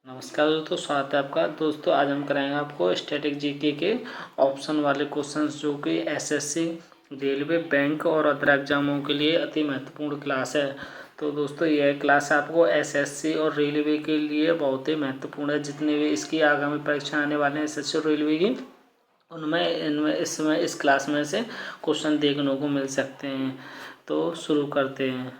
नमस्कार दोस्तों, स्वागत है आपका। दोस्तों आज हम कराएंगे आपको स्टैटिक जीके के ऑप्शन वाले क्वेश्चंस जो कि एसएससी, रेलवे, बैंक और अदर एग्जामों के लिए अति महत्वपूर्ण क्लास है। तो दोस्तों यह क्लास आपको एसएससी और रेलवे के लिए बहुत ही महत्वपूर्ण है। जितने भी इसकी आगामी परीक्षा आने वाले हैं एसएससी और रेलवे की, उनमें इनमें इसमें इस क्लास में से क्वेश्चन देखने को मिल सकते हैं। तो शुरू करते हैं।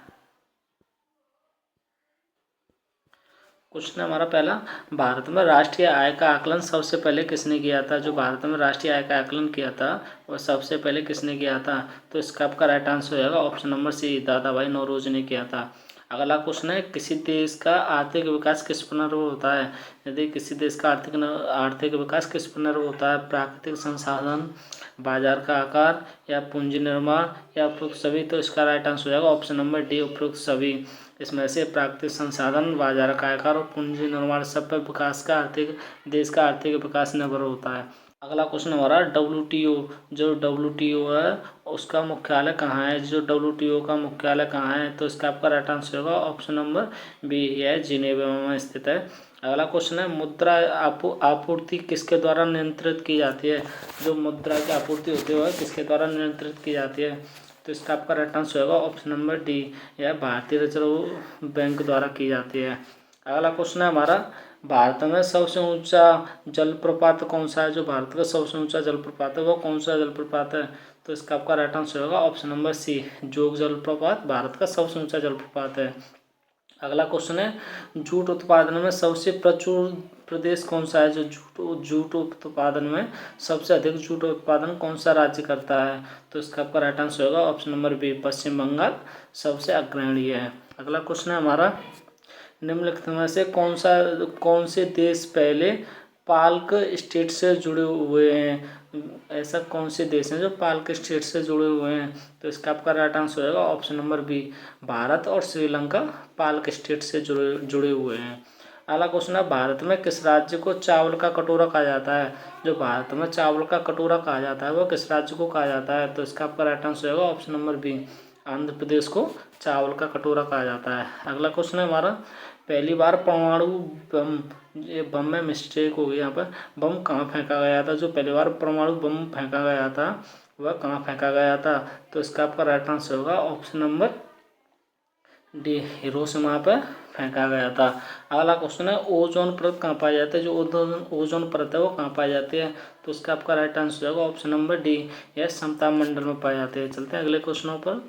क्वेश्चन हमारा पहला, भारत में राष्ट्रीय आय का आकलन सबसे पहले किसने किया था? जो भारत में राष्ट्रीय आय का आकलन किया था वह सबसे पहले किसने किया था? तो इसका आपका राइट आंसर हो जाएगा ऑप्शन नंबर सी, दादा भाई नौरोजी ने किया था। अगला क्वेश्चन है, किसी देश का आर्थिक विकास किस पर निर्भर होता है? यदि किसी देश का आर्थिक विकास किस पर निर्भर होता है? प्राकृतिक संसाधन, बाजार का आकार या पूंजी निर्माण या उपरोक्त सभी? तो इसका राइट आंसर हो जाएगा ऑप्शन नंबर डी, उपरोक्त सभी। इसमें से प्राकृतिक संसाधन, बाजार का आकार और पूंजी निर्माण सब पर विकास का देश का आर्थिक विकास निर्भर होता है। अगला क्वेश्चन हमारा, डब्ल्यूटीओ, जो डब्ल्यूटीओ है उसका मुख्यालय कहाँ है? जो डब्ल्यूटीओ का मुख्यालय कहाँ है? तो इसका आपका राइट आंसर होगा ऑप्शन नंबर बी, यह जिनेवा में स्थित है। अगला क्वेश्चन है, मुद्रा आपूर्ति किसके द्वारा नियंत्रित की जाती है? जो मुद्रा की आपूर्ति होती है वह किसके द्वारा नियंत्रित की जाती है? तो इसका आपका राइट आंसर होगा ऑप्शन नंबर डी, यह भारतीय रिजर्व बैंक द्वारा की जाती है। अगला क्वेश्चन है हमारा, भारत में सबसे ऊंचा जलप्रपात कौन सा है? जो भारत का सबसे ऊंचा जलप्रपात है वो कौन सा जलप्रपात है? तो इसका आपका राइट आंसर होगा ऑप्शन नंबर सी, जोग जलप्रपात भारत का सबसे ऊंचा जलप्रपात है। अगला क्वेश्चन है, जूट उत्पादन में सबसे प्रचुर प्रदेश कौन सा है? जो जूट उत्पादन में सबसे अधिक जूट उत्पादन कौन सा राज्य करता है? तो इसका आपका राइट आंसर होगा ऑप्शन नंबर बी, पश्चिम बंगाल सबसे अग्रणी है। अगला क्वेश्चन है हमारा, निम्नलिखित में से कौन से देश पहले पाल्क स्टेट से जुड़े हुए हैं? ऐसा कौन से देश हैं जो पाल्क स्टेट से जुड़े हुए हैं? तो इसका आपका राइट आंसर होगा ऑप्शन नंबर बी, भारत और श्रीलंका पाल्क स्टेट से जुड़े हुए हैं। अगला क्वेश्चन है, भारत में किस राज्य को चावल का कटोरा कहा जाता है? जो भारत में चावल का कटोरा कहा जाता है वो किस राज्य को कहा जाता है? तो इसका आपका राइट आंसर होगा option number B, Andhra Pradesh को चावल का कटोरा कहा जाता है। अगला क्वेश्चन है हमारा, पहली बार परमाणु बम, ये बम में मिस्टेक हो गई यहाँ पर, बम कहाँ फेंका गया था? जो पहली बार परमाणु बम फेंका गया था वह कहाँ फेंका गया था? तो इसका आपका राइट आंसर होगा ऑप्शन नंबर डी, हिरोशिमा पर फेंका गया था। अगला क्वेश्चन है, ओजोन परत कहाँ पाई जाती है? जो ओजोन परत है वो कहाँ पाई जाती है? तो उसका आपका राइट आंसर होगा ऑप्शन नंबर डी, यह समताप मंडल में पाई जाती है। चलते हैं अगले क्वेश्चनों पर।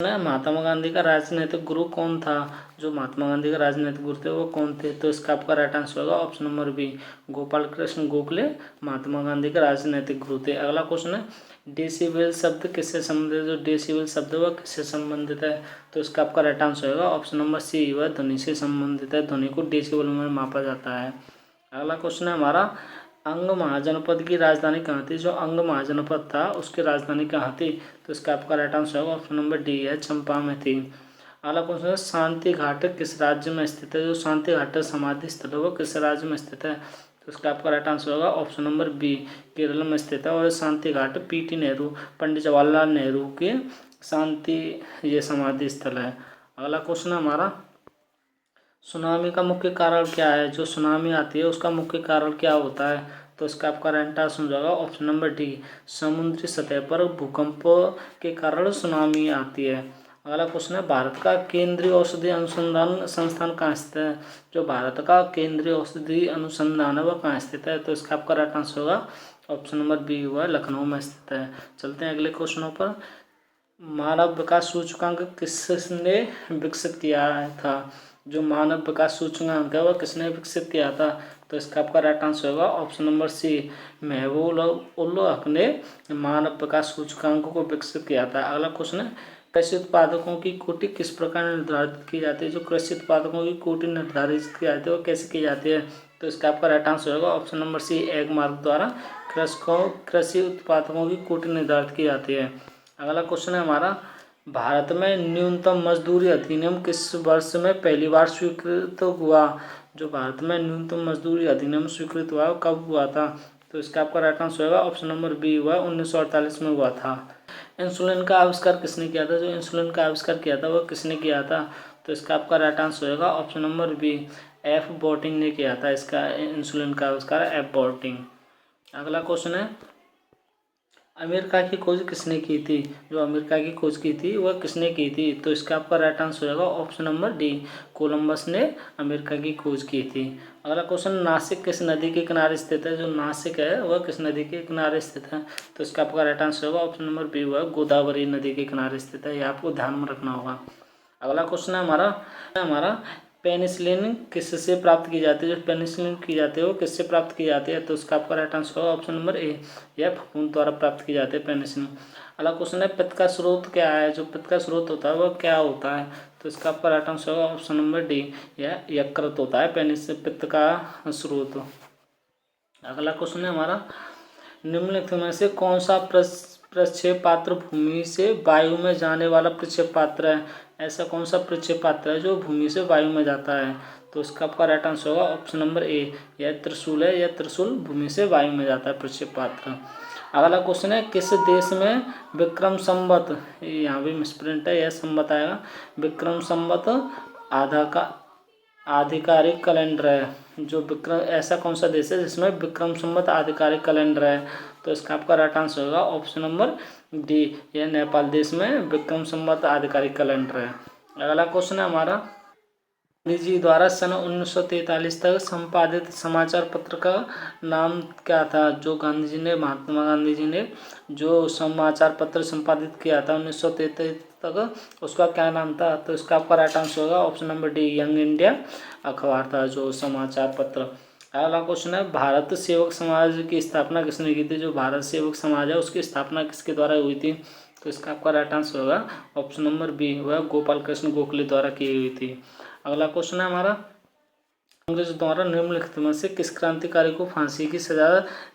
महात्मा गांधी का राजनीतिक गुरु कौन था? जो महात्मा गांधी का राजनीतिक गुरु थे वो कौन थे? तो इसका आपका राइट आंसर होगा option number B, Gopal Krishna Gokhale Mahatma Gandhi का राजनीतिक गुरु थे। अगला क्वेश्चन है, डेसिबल शब्द किससे संबंधित है? जो डेसिबल शब्द है वह किससे संबंधित है? तो इसका आपका राइट आंसर होगा ऑप्शन नंबर सी, वह ध्वनि से संबंधित है। ध्वनि को डेसिबल में मापा जाता है। अगला क्वेश्चन है हमारा, अंग महाजनपद की राजधानी कहाँ थी? जो अंग महाजनपद था उसकी राजधानी कहाँ थी? तो इसका आपका राइट आंसर होगा ऑप्शन नंबर डी, है चंपा में थी। अगला क्वेश्चन है, शांति घाट किस राज्य में स्थित है? जो शांति घाट समाधि स्थल है वो किस राज्य में स्थित है? तो इसका आपका राइट आंसर होगा ऑप्शन नंबर बी, केरल में स्थित है। और शांति घाट पीटी नेहरू, पंडित जवाहरलाल नेहरू के शांति ये समाधि स्थल है। अगला क्वेश्चन है हमारा, सुनामी का मुख्य कारण क्या है? जो सुनामी आती है उसका मुख्य कारण क्या होता है? तो इसका आपका राइट आंसर हो जाएगा ऑप्शन नंबर डी, समुद्री सतह पर भूकंप के कारण सुनामी आती है। अगला क्वेश्चन है, भारत का केंद्रीय औषधि अनुसंधान संस्थान कहाँ स्थित है? जो भारत का केंद्रीय औषधि अनुसंधान है वह कहाँ स्थित है? तो इसका आपका राइट आंसर होगा ऑप्शन नंबर बी, वह लखनऊ में स्थित है। चलते हैं अगले क्वेश्चनों पर। मानव विकास सूचकांक किसने विकसित किया था? जो मानव विकास सूचकांक है वह किसने विकसित किया था? तो इसका आपका राइट आंसर होगा ऑप्शन नंबर सी, महबूब उल हक ने मानव विकास सूचकांक को विकसित किया था। अगला क्वेश्चन है, कृषि उत्पादकों की कोटि किस प्रकार निर्धारित की जाती है? जो कृषि उत्पादकों की कोटि निर्धारित की जाती है वो कैसे की जाती है? तो इसका आपका राइट आंसर होगा ऑप्शन नंबर सी, एक मार्ग द्वारा कृषि उत्पादकों की कोटि निर्धारित की जाती है। अगला क्वेश्चन है हमारा, भारत में न्यूनतम मजदूरी अधिनियम किस वर्ष में पहली बार स्वीकृत हुआ? जो भारत में न्यूनतम मजदूरी अधिनियम स्वीकृत हुआ कब हुआ था? तो इसका आपका राइट आंसर होगा ऑप्शन नंबर बी, हुआ 1948 में हुआ था। इंसुलिन का आविष्कार किसने किया था? जो इंसुलिन का आविष्कार किया था वह किसने किया था? तो इसका आपका राइट आंसर होगा option number B, F Banting ने किया था इसका इंसुलिन का आविष्कार, एफ बोटिंग। अगला क्वेश्चन है अमेरिका की खोज किसने की थी? जो अमेरिका की खोज की थी वह किसने की थी? तो इसका आपका राइट आंसर हो जाएगा ऑप्शन नंबर डी, कोलंबस ने अमेरिका की खोज की थी। अगला क्वेश्चन नासिक किस नदी के किनारे स्थित है? जो नासिक है वह किस नदी के किनारे स्थित है? तो इसका आपका राइट आंसर होगा ऑप्शन नंबर बी, वह गोदावरी नदी के किनारे स्थित है। यह आपको ध्यान में रखना होगा। अगला क्वेश्चन है हमारा पेनिसिलिन किससे प्राप्त की जाती है? जो पेनिसिलिन की जाती है वो किससे प्राप्त की जाती है? तो उसका आपका राइट आंसर होगा ऑप्शन नंबर ए, यह फफूंद द्वारा प्राप्त की जाती है पेनिसिलिन। अगला क्वेश्चन है पित्त का स्रोत क्या है? जो पित्त का स्रोत होता है वह क्या होता है? तो इसका आपका राइट आंसर होगा ऑप्शन नंबर डी, यह यकृत होता है पित्त का स्रोत। अगला क्वेश्चन है हमारा निम्नलिखित में से कौन सा प्रक्षेप पात्र भूमि से वायु में जाने वाला प्रक्षेप पात्र है? ऐसा कौन सा प्रक्षेप पात्र है जो भूमि से वायु में जाता है? तो इसका आपका राइट आंसर होगा ऑप्शन नंबर ए, यह त्रिशूल है। यह त्रिशूल भूमि से वायु में जाता है प्रक्षेप पात्र। अगला क्वेश्चन है किस देश में विक्रम संवत, यहाँ भी मिसप्रिंट है, यह संवत आएगा, विक्रम संवत आधा का आधिकारिक कैलेंडर है? जो विक्रम ऐसा कौन सा देश है जिसमें विक्रम संवत आधिकारिक कैलेंडर है? तो इसका आपका राइट आंसर होगा ऑप्शन नंबर डी, यह नेपाल देश में विक्रम संवत आधिकारिक कैलेंडर है। अगला क्वेश्चन है हमारा गांधी जी द्वारा सन 1943 तक संपादित समाचार पत्र का नाम क्या था? जो गांधी जी ने, महात्मा गांधी जी ने जो समाचार पत्र संपादित किया था 1933 तक, उसका क्या नाम था? तो इसका आपका राइट आंसर होगा option number D, young India अखबार था जो समाचार पत्र। अगला क्वेश्चन है भारत सेवक समाज की स्थापना किसने की थी? जो भारत सेवक समाज है उसकी स्थापना किसके द्वारा हुई थी? तो इसका आपका राइट आंसर होगा ऑप्शन नंबर बी, वह गोपाल कृष्ण गोखले द्वारा की हुई थी। अगला क्वेश्चन है हमारा कांग्रेस द्वारा निम्नलिखित में से किस क्रांतिकारी को फांसी की सजा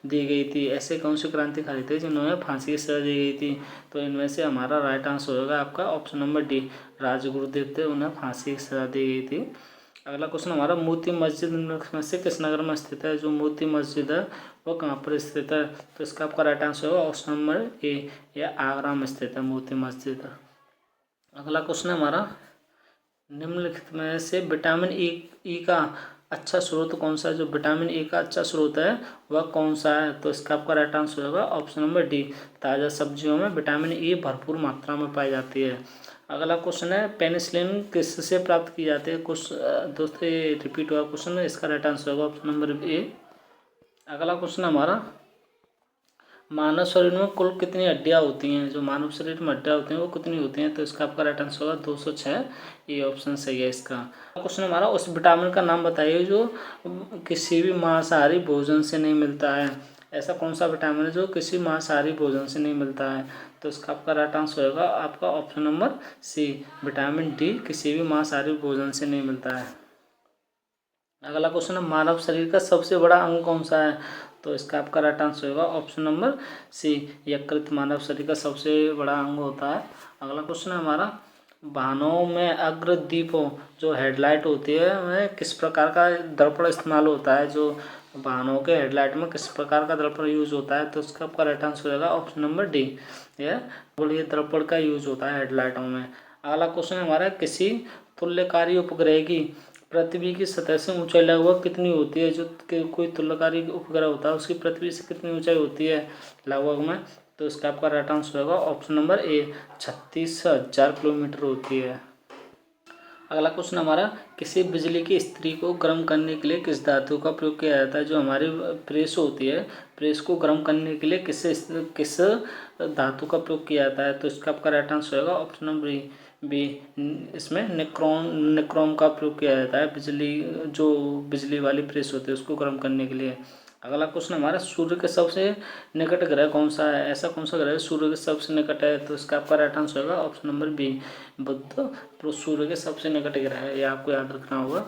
दी गई थी? ऐसे कौन से क्रांतिकारी थे जिन्होंने फांसी की सजा दी गई थी? तो इनमें से हमारा राइट आंसर होगा आपका ऑप्शन नंबर डी, राजगुरुदेव थे, उन्हें फांसी की सजा दी गई थी। अगला क्वेश्चन हमारा मोती मस्जिद निम्नलिखित में से किस नगर में स्थित है? जो मोती मस्जिद है वो कहाँ पर स्थित है? तो इसका आपका राइट आंसर होगा ऑप्शन नंबर ए, यह आगरा में स्थित है मोती मस्जिद। अगला क्वेश्चन है हमारा निम्नलिखित में से विटामिन ई का अच्छा स्रोत कौन सा है? जो विटामिन ए का अच्छा स्रोत है वह कौन सा है? तो इसका आपका राइट आंसर होगा ऑप्शन नंबर डी, ताज़ा सब्जियों में विटामिन ए भरपूर मात्रा में पाई जाती है। अगला क्वेश्चन है पेनिसिलिन किससे प्राप्त की जाती है? कुछ दोस्तों ये रिपीट हुआ क्वेश्चन है, इसका राइट आंसर होगा ऑप्शन नंबर ए। अगला क्वेश्चन हमारा मानव शरीर में कुल कितनी हड्डियाँ होती हैं? जो मानव शरीर में हड्डियाँ होती हैं वो कितनी होती हैं? तो इसका आपका राइट आंसर होगा 206, ये ऑप्शन सही है इसका। क्वेश्चन हमारा उस विटामिन का नाम बताइए जो किसी भी मांसाहारी भोजन से नहीं मिलता है। ऐसा कौन सा विटामिन है जो किसी मांसाहारी भोजन से नहीं मिलता है? तो इसका आपका राइट आंसर होगा आपका option number C, vitamin D किसी भी मांसाहारी भोजन से नहीं मिलता है। अगला क्वेश्चन है मानव शरीर का सबसे बड़ा अंग कौन सा है? तो इसका आपका राइट आंसर होगा ऑप्शन नंबर सी, यकृत मानव शरीर का सबसे बड़ा अंग होता है। अगला क्वेश्चन है हमारा वाहनों में अग्रदीपों जो हेडलाइट होती है वह किस प्रकार का दर्पण इस्तेमाल होता है? जो वाहनों के हेडलाइट में किस प्रकार का दर्पण यूज होता है? तो इसका आपका राइट आंसर होगा ऑप्शन नंबर डी, यह दर्पण का यूज होता है हेडलाइटों में। अगला क्वेश्चन हमारा किसी तुल्यकारी उपग्रह की पृथ्वी की सतह से ऊंचाई लगभग कितनी होती है? जो कोई तुल्यकारी उपग्रह होता है उसकी पृथ्वी से कितनी ऊंचाई होती है लगभग में? तो इसका आपका राइट आंसर होगा ऑप्शन नंबर ए, 36,000 किलोमीटर होती है। अगला क्वेश्चन हमारा किसी बिजली की इस्त्री को गर्म करने के लिए किस धातु का प्रयोग किया जाता है? जो हमारी प्रेस होती है, प्रेस को गर्म करने के लिए किस धातु का प्रयोग किया जाता है? तो इसका आपका राइट आंसर होगा ऑप्शन नंबर बी, इसमें निक्रोम का प्रयोग किया जाता है बिजली वाली प्रेस होती है उसको गर्म करने के लिए। अगला क्वेश्चन हमारा सूर्य के सबसे निकट ग्रह कौन सा है? ऐसा कौन सा ग्रह है सूर्य के सबसे निकट है? तो इसका आपका राइट आंसर होगा ऑप्शन नंबर बी, बुध तो सूर्य के सबसे निकट ग्रह है, ये आपको याद रखना होगा।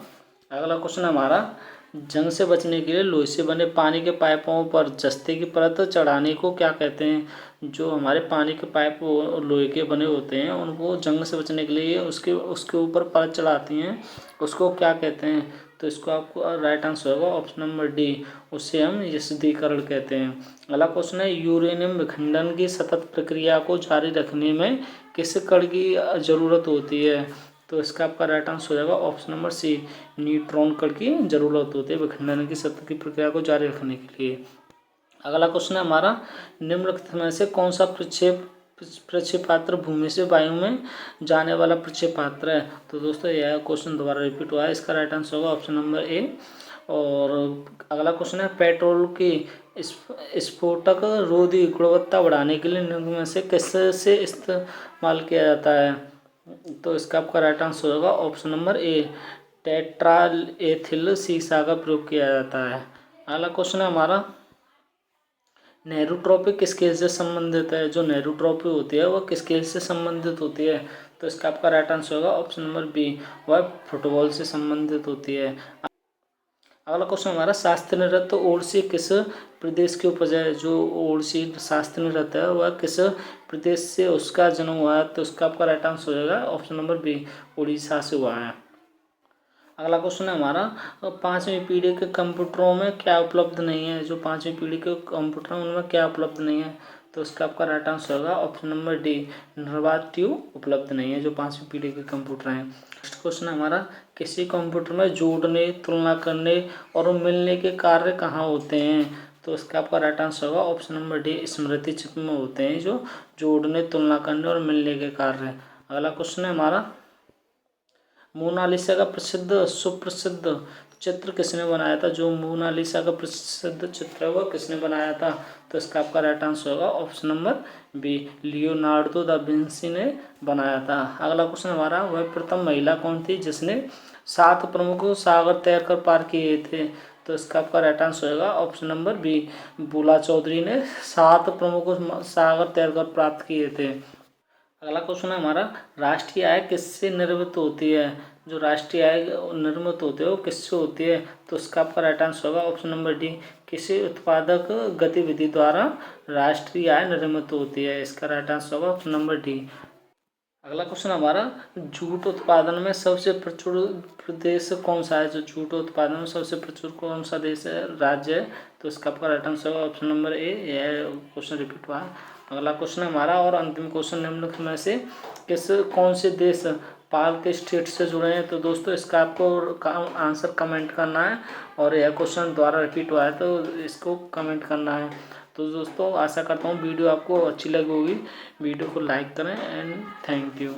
अगला क्वेश्चन हमारा जंग से बचने के लिए लोहे से बने पानी के पाइपों पर जस्ते की परत चढ़ाने को क्या कहते हैं? जो हमारे पानी के पाइप लोहे के बने होते हैं उनको जंग से बचने के लिए उसके ऊपर परत चढ़ाती हैं, उसको क्या कहते हैं? तो इसको आपको राइट आंसर होगा ऑप्शन नंबर डी, उससे हम यस्दीकरण कहते हैं। अगला क्वेश्चन है यूरेनियम विखंडन की सतत प्रक्रिया को जारी रखने में किस कण की जरूरत होती है? तो इसका आपका राइट आंसर हो जाएगा ऑप्शन नंबर सी, न्यूट्रॉन कण की जरूरत होती है विखंडन की सतत की प्रक्रिया को जारी रखने के लिए। अगला क्वेश्चन है हमारा, निम्नलिखित में से कौन सा प्रक्षेपात्र भूमि से वायु में जाने वाला प्रक्षेपात्र है। तो दोस्तों यह क्वेश्चन दोबारा रिपीट हुआ है, इसका राइट आंसर होगा ऑप्शन नंबर ए। और अगला क्वेश्चन है, पेट्रोल की स्फोटक रोधी गुणवत्ता बढ़ाने के लिए निम्न में से किससे इस्तेमाल किया जाता है। तो इसका आपका राइट आंसर होगा ऑप्शन नंबर ए, टेट्राल एथिल सीसा का प्रयोग किया जाता है। अगला क्वेश्चन है हमारा, नेहरू ट्रॉफी किस खेल से संबंधित है। जो नेहरू ट्रॉफी होती है वह किस खेल से संबंधित होती है। तो इसका आपका राइट आंसर होगा ऑप्शन नंबर बी, वह फुटबॉल से संबंधित होती है। अगला क्वेश्चन हमारा, शास्त्रीय नृत्य ओडिसी किस प्रदेश की उपज है। जो ओडिसी शास्त्रीय नृत्य है वह किस प्रदेश से उसका जन्म हुआ है। तो उसका आपका राइट आंसर हो जाएगा ऑप्शन नंबर बी, उड़ीसा से हुआ है। अगला क्वेश्चन है हमारा, 5वीं पीढ़ी के कंप्यूटरों में क्या उपलब्ध नहीं है। जो 5वीं पीढ़ी के कंप्यूटर हैं उनमें क्या उपलब्ध नहीं है। तो इसका आपका राइट आंसर होगा ऑप्शन नंबर डी, निर्वात उपलब्ध नहीं है जो 5वीं पीढ़ी के कंप्यूटर हैं। नेक्स्ट क्वेश्चन है हमारा, किसी कंप्यूटर में जोड़ने, तुलना करने और मिलने के कार्य कहाँ होते हैं। तो इसका आपका राइट आंसर होगा ऑप्शन नंबर डी, स्मृति चिप में होते हैं जो जोड़ने, तुलना करने और मिलने के कार्य। अगला क्वेश्चन है हमारा, मोनालिसा का सुप्रसिद्ध चित्र किसने बनाया था। जो मोनालिसा का प्रसिद्ध चित्र है वह किसने बनाया था। तो इसका आपका राइट आंसर होगा option number B, Leonardo da Vinci ने बनाया था। अगला क्वेश्चन हमारा, वह प्रथम महिला कौन थी जिसने 7 प्रमुख सागर तैरकर पार किए थे। तो इसका आपका राइट आंसर होगा ऑप्शन नंबर बी, बुला चौधरी ने 7 प्रमुख सागर तैरकर प्राप्त किए थे। अगला क्वेश्चन है हमारा, राष्ट्रीय आय किससे निर्मित होती है। जो राष्ट्रीय आय निर्मित होती है वो किससे होती है। तो उसका आपका राइट आंसर होगा ऑप्शन नंबर डी, किसी उत्पादक गतिविधि द्वारा राष्ट्रीय आय निर्मित होती है। इसका राइट आंसर होगा ऑप्शन नंबर डी। अगला क्वेश्चन हमारा, जूट उत्पादन में सबसे प्रचुर प्रदेश कौन सा है। जो जूट उत्पादन में सबसे प्रचुर कौन सा देश है, राज्य है। तो इसका आपका राइट आंसर होगा ऑप्शन नंबर ए। यह क्वेश्चन रिपीट हुआ है। अगला क्वेश्चन हमारा और अंतिम क्वेश्चन, निम्नलिखित में से कौन से देश पाल के स्टेट से जुड़े हैं। तो दोस्तों इसका आपको आंसर कमेंट करना है और यह क्वेश्चन दोबारा रिपीट हुआ है तो इसको कमेंट करना है। तो दोस्तों आशा करता हूँ वीडियो आपको अच्छी लगी होगी। वीडियो को लाइक करें एंड थैंक यू।